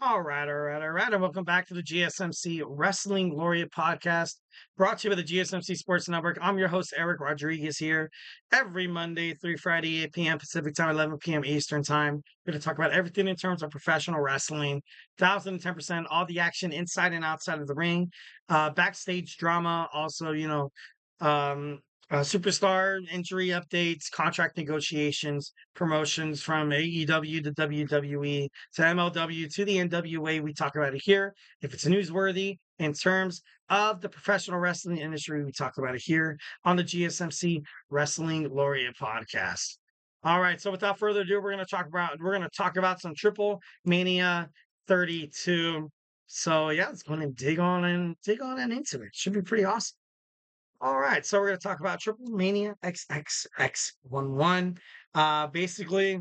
All right. And welcome back to the GSMC Wrestling Laureate podcast, brought to you by the GSMC Sports Network. I'm your host, Eric Rodriguez, here every Monday through Friday, 8 p.m. Pacific time, 11 p.m. Eastern time. We're going to talk about everything in terms of professional wrestling, 1,010%, all the action inside and outside of the ring, backstage drama, also, um, superstar injury updates, contract negotiations, promotions from AEW to WWE to MLW to the NWA. We talk about it here. If it's newsworthy in terms of the professional wrestling industry, we talk about it here on the GSMC Wrestling Laureate podcast. All right, so without further ado, we're going to talk about some Triple Mania 32. So yeah, let's go and dig on and into it. Should be pretty awesome. All right, so we're going to talk about Triple Mania XXX11. Basically,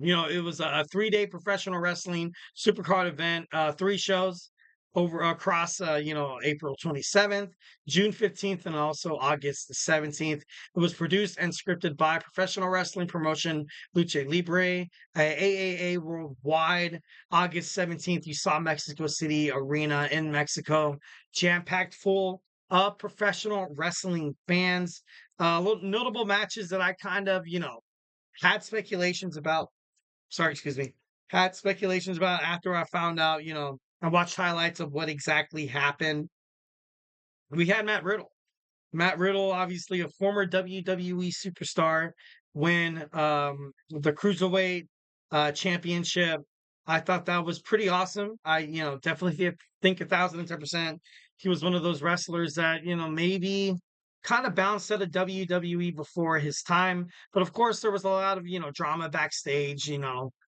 it was a 3-day professional wrestling supercard event, 3 shows over across, April 27th, June 15th, and also August the 17th. It was produced and scripted by professional wrestling promotion Lucha Libre, AAA Worldwide. August 17th, you saw Mexico City Arena in Mexico, jam-packed full of professional wrestling fans. Notable matches that I kind of, had speculations about sorry, excuse me, had speculations about after I found out, I watched highlights of what exactly happened. We had Matt Riddle. Matt Riddle, obviously a former WWE superstar, win the Cruiserweight Championship. I thought that was pretty awesome. I, definitely think 1,010%. He was one of those wrestlers that, maybe kind of bounced out of WWE before his time. But of course, there was a lot of, drama backstage,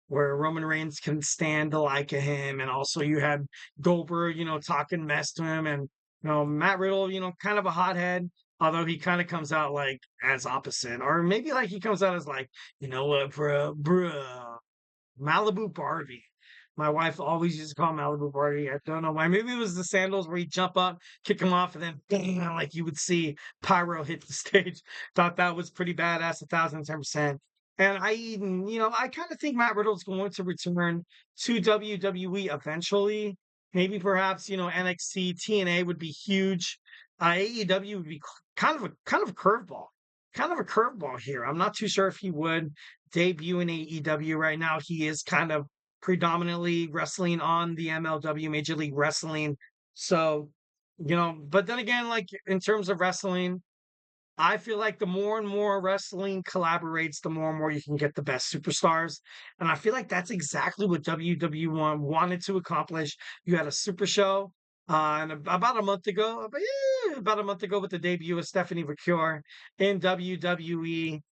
where Roman Reigns couldn't stand the like of him. And also you had Goldberg, talking mess to him. And Matt Riddle, kind of a hothead, although he kind of comes out like as opposite, or maybe like he comes out as like, you know what, bro, Malibu Barbie. My wife always used to call him Malibu Barbie. I don't know why. Maybe it was the sandals where you jump up, kick him off, and then bang, like you would see Pyro hit the stage. Thought that was pretty badass, 1,010%. And I even, I kind of think Matt Riddle's going to return to WWE eventually. Maybe perhaps, NXT, TNA would be huge. AEW would be kind of a curveball. Kind of a curveball here. I'm not too sure if he would debut in AEW right now. He is kind of predominantly wrestling on the MLW Major League Wrestling. So, but then again, like in terms of wrestling, I feel like the more and more wrestling collaborates, the more and more you can get the best superstars. And I feel like that's exactly what WWE wanted to accomplish. You had a super show and about a month ago with the debut of Stephanie McCure in WWE.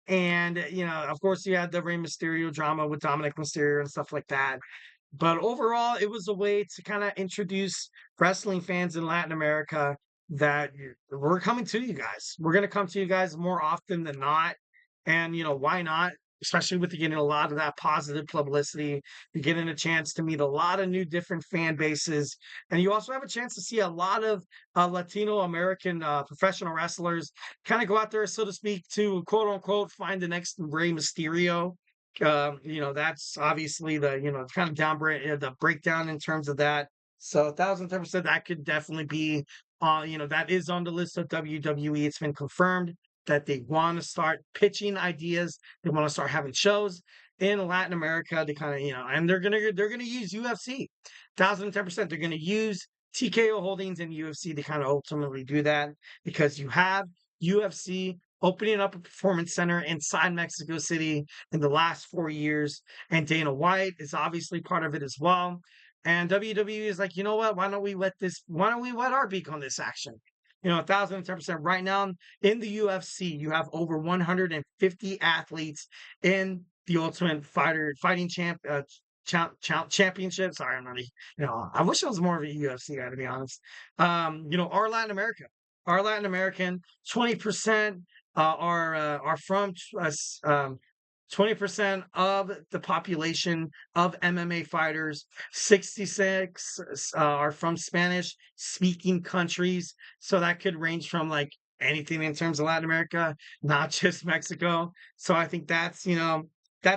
And, of course, you had the Rey Mysterio drama with Dominic Mysterio and stuff like that. But overall, it was a way to kind of introduce wrestling fans in Latin America that we're coming to you guys. We're going to come to you guys more often than not. And, why not? Especially with you getting a lot of that positive publicity. You're getting a chance to meet a lot of new different fan bases. And you also have a chance to see a lot of Latino American professional wrestlers kind of go out there, so to speak, to quote unquote find the next Rey Mysterio. That's obviously the, kind of the breakdown in terms of that. So 1,010% that could definitely be, that is on the list of WWE. It's been confirmed that they want to start pitching ideas. They want to start having shows in Latin America to kind of, and they're gonna use UFC. 1,010%. They're gonna use TKO Holdings and UFC to kind of ultimately do that because you have UFC opening up a performance center inside Mexico City in the last 4 years. And Dana White is obviously part of it as well. And WWE is like, you know what? Why don't we wet our beak on this action? 1,010%. Right now in the UFC, you have over 150 athletes in the Ultimate Fighting Championship. Sorry, I'm not, I wish I was more of a UFC guy, to be honest. Our Latin America. Our Latin American, 20% are from 20% of the population of MMA fighters. 66 are from Spanish speaking countries. So that could range from like anything in terms of Latin America, not just Mexico. So I think that's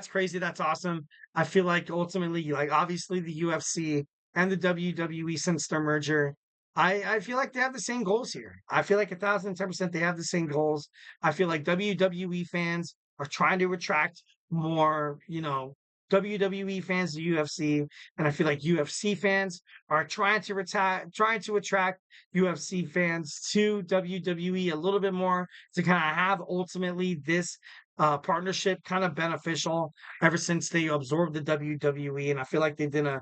crazy. That's awesome. I feel like ultimately, like obviously the UFC and the WWE since their merger, I feel like they have the same goals here. I feel like 1,010% they have the same goals. I feel like WWE fans are trying to attract more, WWE fans to UFC, and I feel like UFC fans are trying to attract UFC fans to WWE a little bit more to kind of have ultimately this partnership kind of beneficial ever since they absorbed the WWE, and I feel like they've done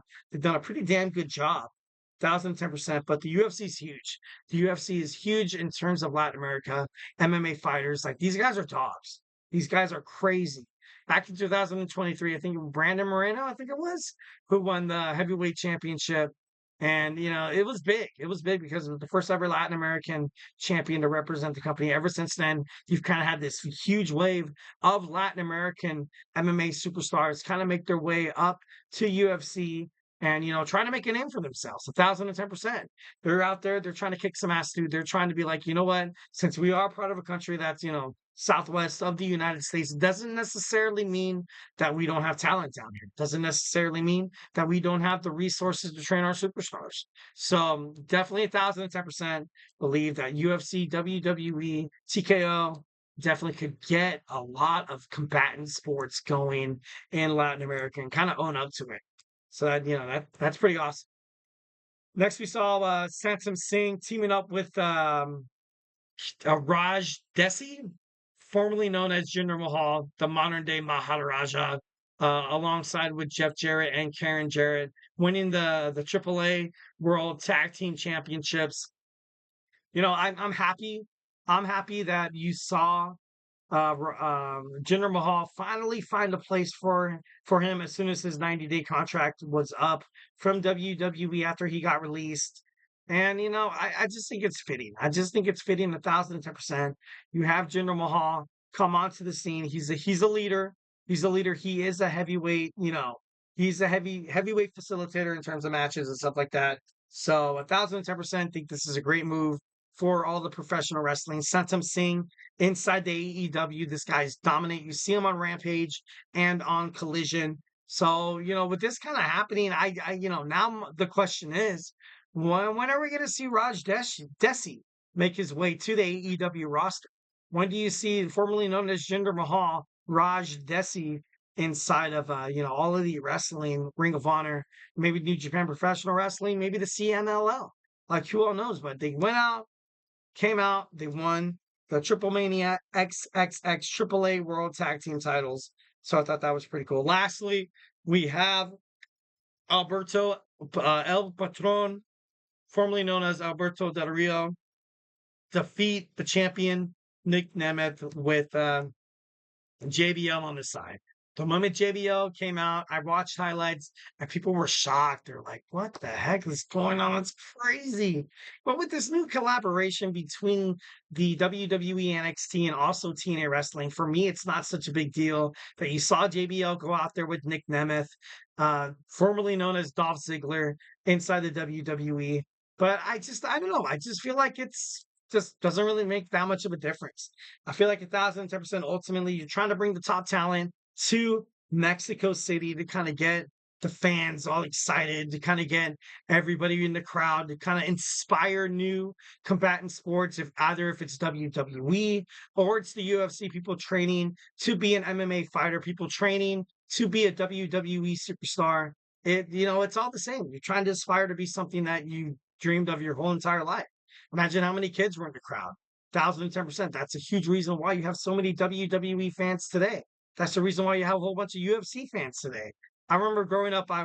a pretty damn good job. 1,010%, but the UFC is huge. The UFC is huge in terms of Latin America MMA fighters. Like these guys are dogs. These guys are crazy. Back in 2023, I think Brandon Moreno, I think it was, who won the heavyweight championship. And it was big. It was big because it was the first ever Latin American champion to represent the company. Ever since then, you've kind of had this huge wave of Latin American MMA superstars kind of make their way up to UFC and trying to make a name for themselves. 1,010%. They're out there, they're trying to kick some ass, dude. They're trying to be like, you know what, since we are part of a country that's southwest of the United States, doesn't necessarily mean that we don't have talent down here. Doesn't necessarily mean that we don't have the resources to train our superstars. So definitely 1,010% believe that UFC, WWE, TKO definitely could get a lot of combatant sports going in Latin America and kind of own up to it. So that's pretty awesome. Next, we saw Santam Singh teaming up with Raj Dhesi, formerly known as Jinder Mahal, the modern day Maharaja, alongside with Jeff Jarrett and Karen Jarrett, winning the AAA World Tag Team Championships. I'm happy. I'm happy that you saw Jinder Mahal finally find a place for him as soon as his 90-day contract was up from WWE after he got released. And I just think it's fitting. I just think it's fitting 1,010%. You have Jinder Mahal come onto the scene. He's a leader. He's a leader. He is a heavyweight. He's a heavyweight facilitator in terms of matches and stuff like that. So 1,010% think this is a great move for all the professional wrestling. Santam Singh inside the AEW. This guy's dominant. You see him on Rampage and on Collision. So, with this kind of happening, now the question is, when are we going to see Raj Dhesi make his way to the AEW roster? When do you see, formerly known as Jinder Mahal, Raj Dhesi inside of, all of the wrestling, Ring of Honor, maybe New Japan Professional Wrestling, maybe the CMLL? Like, who all knows? But they came out, they won the TripleMania XXX AAA World Tag Team titles. So I thought that was pretty cool. Lastly, we have Alberto El Patron, formerly known as Alberto Del Rio, defeat the champion Nic Nemeth with JBL on the side. The moment JBL came out, I watched highlights and people were shocked. They're like, what the heck is going on? It's crazy. But with this new collaboration between the WWE NXT and also TNA Wrestling, for me, it's not such a big deal that you saw JBL go out there with Nic Nemeth, formerly known as Dolph Ziggler, inside the WWE. But I don't know. I just feel like it's just doesn't really make that much of a difference. I feel like 1,010% ultimately you're trying to bring the top talent to Mexico City to kind of get the fans all excited, to kind of get everybody in the crowd, to kind of inspire new combatant sports, if it's WWE or it's the UFC, people training to be an MMA fighter, people training to be a WWE superstar. It's all the same. You're trying to aspire to be something that you dreamed of your whole entire life. Imagine how many kids were in the crowd. 1,010%. That's a huge reason why you have so many WWE fans today. That's the reason why you have a whole bunch of UFC fans today. I remember growing up, I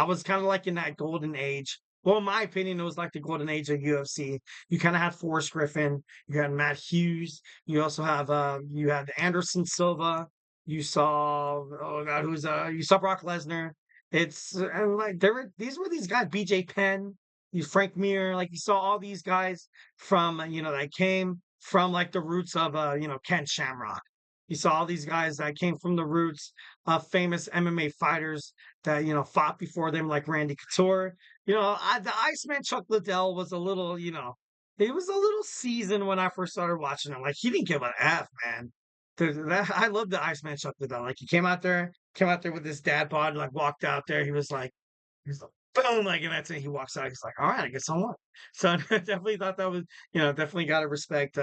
was kind of like in that golden age. Well, in my opinion, it was like the golden age of UFC. You kind of had Forrest Griffin, you had Matt Hughes, you also have you had Anderson Silva, you saw oh god, you saw Brock Lesnar. It's and like these guys, BJ Penn, you Frank Mir, like you saw all these guys from that came from like the roots of Ken Shamrock. You saw all these guys that came from the roots of famous MMA fighters that fought before them, like Randy Couture. The Iceman Chuck Liddell was a little, he was a little seasoned when I first started watching him. Like he didn't give an F, man. I love the Iceman Chuck Liddell. Like he came out there, came out there with his dad bod, like walked out there. He's like, boom, like, and that's it. He walks out. He's like, all right, I guess I won. So I definitely thought that was, definitely got to respect,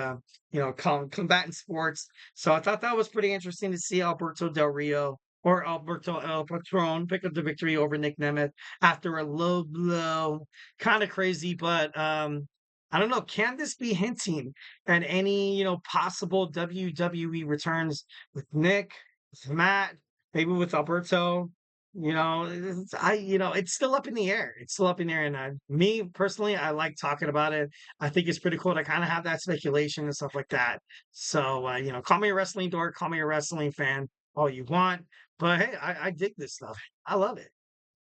combatant sports. So I thought that was pretty interesting to see Alberto Del Rio or Alberto El Patron pick up the victory over Nic Nemeth after a low blow. Kind of crazy, but I don't know. Can this be hinting at any, possible WWE returns with Nick, with Matt, maybe with Alberto? It's still up in the air. It's still up in the air, and me personally, I like talking about it. I think it's pretty cool to kind of have that speculation and stuff like that. So, call me a wrestling dork, call me a wrestling fan, all you want. But hey, I dig this stuff. I love it.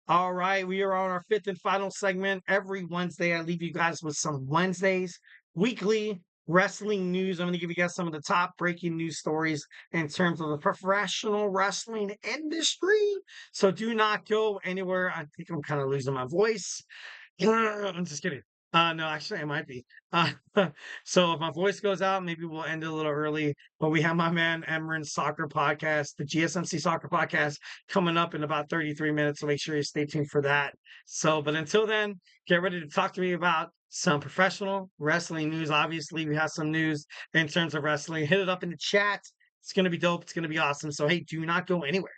All right, we are on our fifth and final segment. Every Wednesday, I leave you guys with some Wednesdays, weekly wrestling news. I'm going to give you guys some of the top breaking news stories in terms of the professional wrestling industry. So do not go anywhere. I think I'm kind of losing my voice. I'm just kidding. No, actually, I might be. Uh, so if my voice goes out, maybe we'll end it a little early. But we have my man Emran's Soccer Podcast, the GSMC Soccer Podcast, coming up in about 33 minutes. So make sure you stay tuned for that. So, but until then, get ready to talk to me about some professional wrestling news. Obviously, we have some news in terms of wrestling. Hit it up in the chat. It's going to be dope. It's going to be awesome. So, hey, do not go anywhere.